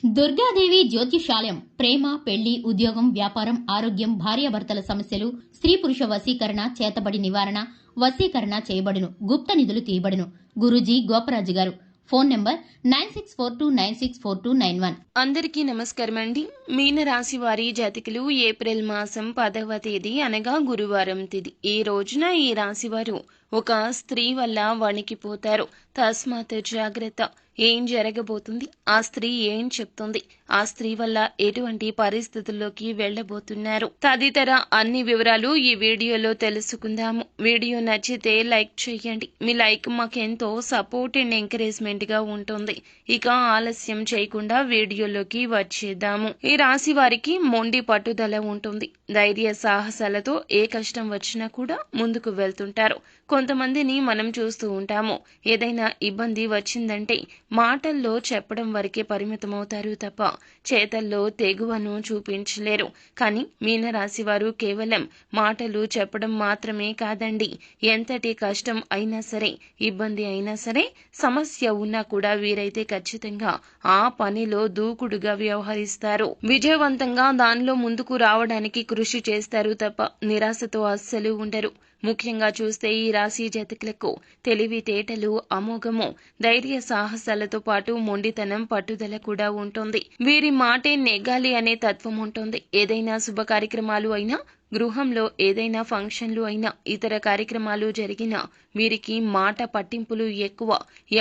దుర్గాదేవి జ్యోతిషాలయం ప్రేమ, పెళ్లి, ఉద్యోగం, వ్యాపారం, ఆరోగ్యం, భార్యాభర్తల సమస్యలు, స్త్రీ పురుష వశీకరణ, చేతబడి నివారణ, వశీకరణ చేయబడును. గుప్త నిధులు తీయబడును. గురూజీ గోపరాజు గారు. Phone number 9642964291. అందరికీ నమస్కారం అండి. మీనరాశి వారి జాతకులు ఏప్రిల్ మాసం 10వ తేదీ అనగా గురువారం తిథి. ఈ రోజున ఈ రాశి వారు ఒక స్త్రీ వల్ల వణికిపోతారు. తస్మాత్ జాగ్రత్త. ఏం జరగబోతుంది, ఆ స్త్రీ ఏం చెప్తుంది, ఆ స్త్రీ వల్ల ఎటువంటి పరిస్థితుల్లోకి వెళ్లబోతున్నారు తదితర అన్ని వివరాలు ఈ వీడియోలో తెలుసుకుందాము. వీడియో నచ్చితే లైక్ చేయండి. మీ లైక్ మాకెంతో సపోర్ట్ అండ్ ఎంకరేజ్మెంట్ గా ఉంటుంది. ఇక ఆలస్యం చేయకుండా వీడియోలోకి వచ్చేద్దాము. ఈ రాశి వారికి మొండి పట్టుదల ఉంటుంది. ధైర్య సాహసాలతో ఏ కష్టం వచ్చినా కూడా ముందుకు వెళ్తుంటారు. కొంతమందిని మనం చూస్తూ ఉంటాము. ఏదైనా ఇబ్బంది వచ్చిందంటే మాటల్లో చెప్పడం వరకే పరిమితమవుతారు తప్ప చేతల్లో తెగువను చూపించలేరు. కానీ మీనరాశి వారు కేవలం మాటలు చెప్పడం మాత్రమే కాదండి. ఎంతటి కష్టం అయినా సరే, ఇబ్బంది అయినా సరే, సమస్య ఉన్నా కూడా వీరైతే ఖచ్చితంగా ఆ పనిలో దూకుడుగా వ్యవహరిస్తారు. విజయవంతంగా దానిలో ముందుకు రావడానికి కృషి చేస్తారు తప్ప నిరాశతో అస్సలు ఉండరు. ముఖ్యంగా చూస్తే ఈ రాశి జాతకులకు తెలివితేటలు అమోఘము. ధైర్య సాహసాలతో పాటు మొండితనం, పట్టుదల కూడా ఉంటుంది. వీరి మాటే నెగ్గాలి అనే తత్వం ఉంటుంది. ఏదైనా శుభ కార్యక్రమాలు అయినా, గృహంలో ఏదైనా ఫంక్షన్లు అయినా, ఇతర కార్యక్రమాలు జరిగినా వీరికి మాట పట్టింపులు ఎక్కువ.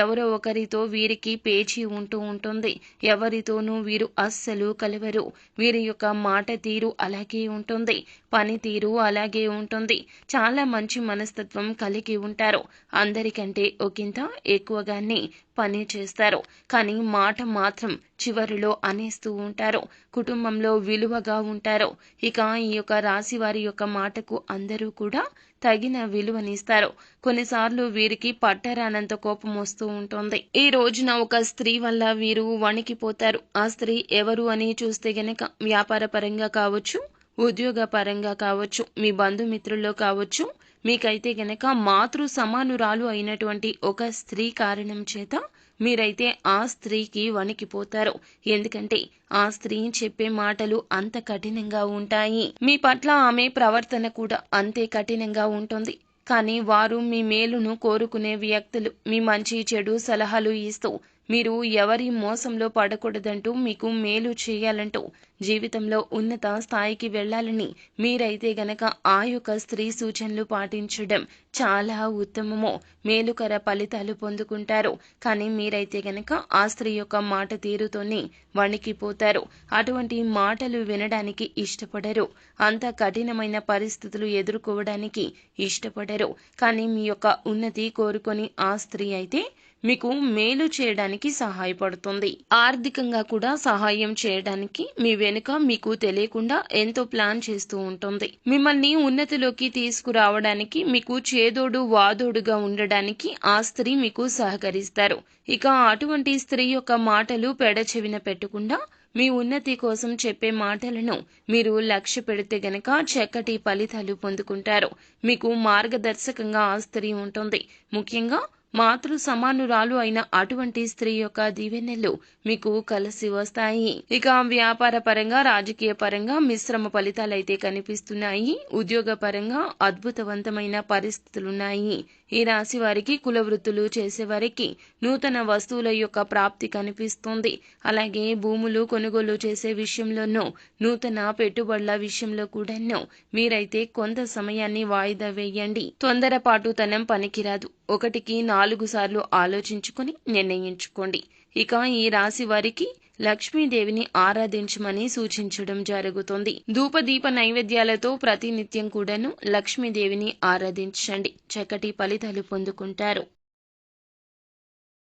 ఎవరో ఒకరితో వీరికి పేచీ ఉంటూ ఉంటుంది. ఎవరితోనూ వీరు అస్సలు కలవరు. వీరి యొక్క మాట తీరు అలాగే ఉంటుంది. పనితీరు అలాగే ఉంటుంది. చాలా మంచి మనస్తత్వం కలిగి ఉంటారు. అందరికంటే ఒకంత ఎక్కువగానే పని చేస్తారు. కానీ మాట మాత్రం చివరిలో అనేస్తూ ఉంటారు. కుటుంబంలో విలువగా ఉంటారు. ఇక ఈ యొక్క రాశి వారి యొక్క మాటకు అందరూ కూడా తగిన విలువనిస్తారు. కొన్నిసార్లు వీరికి పట్టరానంత కోపం వస్తూ ఉంటుంది. ఈ రోజున ఒక స్త్రీ వల్ల వీరు వణికిపోతారు. ఆ స్త్రీ ఎవరు అని చూస్తే గనక వ్యాపార పరంగా కావచ్చు, ఉద్యోగ పరంగా కావచ్చు, మీ బంధుమిత్రుల్లో కావచ్చు, మీకైతే గనక మాతృ సమానురాలు అయినటువంటి ఒక స్త్రీ కారణం చేత మీరైతే ఆ స్త్రీకి వణికిపోతారు. ఎందుకంటే ఆ స్త్రీ చెప్పే మాటలు అంత కఠినంగా ఉంటాయి. మీ పట్ల ఆమె ప్రవర్తన కూడా అంతే కఠినంగా ఉంటుంది. కానీ వారు మీ మేలును కోరుకునే వ్యక్తులు. మీ మంచి చెడు సలహాలు ఇస్తూ మీరు ఎవరి మోసంలో పడకూడదంటూ, మీకు మేలు చేయాలంటూ, జీవితంలో ఉన్నత స్థాయికి వెళ్లాలని మీరైతే గనక ఆ యొక్క స్త్రీ సూచనలు పాటించడం చాలా ఉత్తమము. మేలుకర ఫలితాలు పొందుకుంటారు. కానీ మీరైతే గనక ఆ స్త్రీ యొక్క మాట తీరుతోనే వణికిపోతారు. అటువంటి మాటలు వినడానికి ఇష్టపడరు. అంత కఠినమైన పరిస్థితులు ఎదుర్కోవడానికి ఇష్టపడరు. కానీ మీ యొక్క ఉన్నతి కోరుకొని ఆ స్త్రీ అయితే మీకు మేలు చేయడానికి సహాయపడుతుంది. ఆర్థికంగా కూడా సహాయం చేయడానికి మీ వెనుక మీకు తెలియకుండా ఎంతో ప్లాన్ చేస్తూ ఉంటుంది. మిమ్మల్ని ఉన్నతిలోకి తీసుకురావడానికి, మీకు చేదోడు వాదోడుగా ఉండడానికి ఆ స్త్రీ మీకు సహకరిస్తారు. ఇక అటువంటి స్త్రీ యొక్క మాటలు పెడచెవిన పెట్టకుండా మీ ఉన్నతి కోసం చెప్పే మాటలను మీరు లక్ష్య పెడితే గనక చక్కటి ఫలితాలు పొందుకుంటారు. మీకు మార్గదర్శకంగా ఆ స్త్రీ ఉంటుంది. ముఖ్యంగా మాతృ సమానురాలు అయిన అటువంటి స్త్రీ యొక్క దీవెనలు మీకు కలిసి వస్తాయి. ఇక వ్యాపార పరంగా, రాజకీయ పరంగా మిశ్రమ ఫలితాలైతే కనిపిస్తున్నాయి. ఉద్యోగ పరంగా అద్భుతవంతమైన పరిస్థితులున్నాయి. ఈ రాశి వారికి, కుల వృత్తులు చేసేవారికి నూతన వస్తువుల యొక్క ప్రాప్తి కనిపిస్తుంది. అలాగే భూములు కొనుగోలు చేసే విషయంలోనూ, నూతన పెట్టుబడుల విషయంలో కూడాను మీరైతే కొంత సమయాన్ని వాయిదా వేయండి. తొందరపాటుతనం పనికిరాదు. 1కి 4 సార్లు ఆలోచించుకుని నిర్ణయించుకోండి. ఇక ఈ రాశి వారికి లక్ష్మీదేవిని ఆరాధించమని సూచించడం జరుగుతుంది. ధూపదీప నైవేద్యాలతో ప్రతినిత్యం కూడాను లక్ష్మీదేవిని ఆరాధించండి. చక్కటి ఫలితాలు పొందుకుంటారు.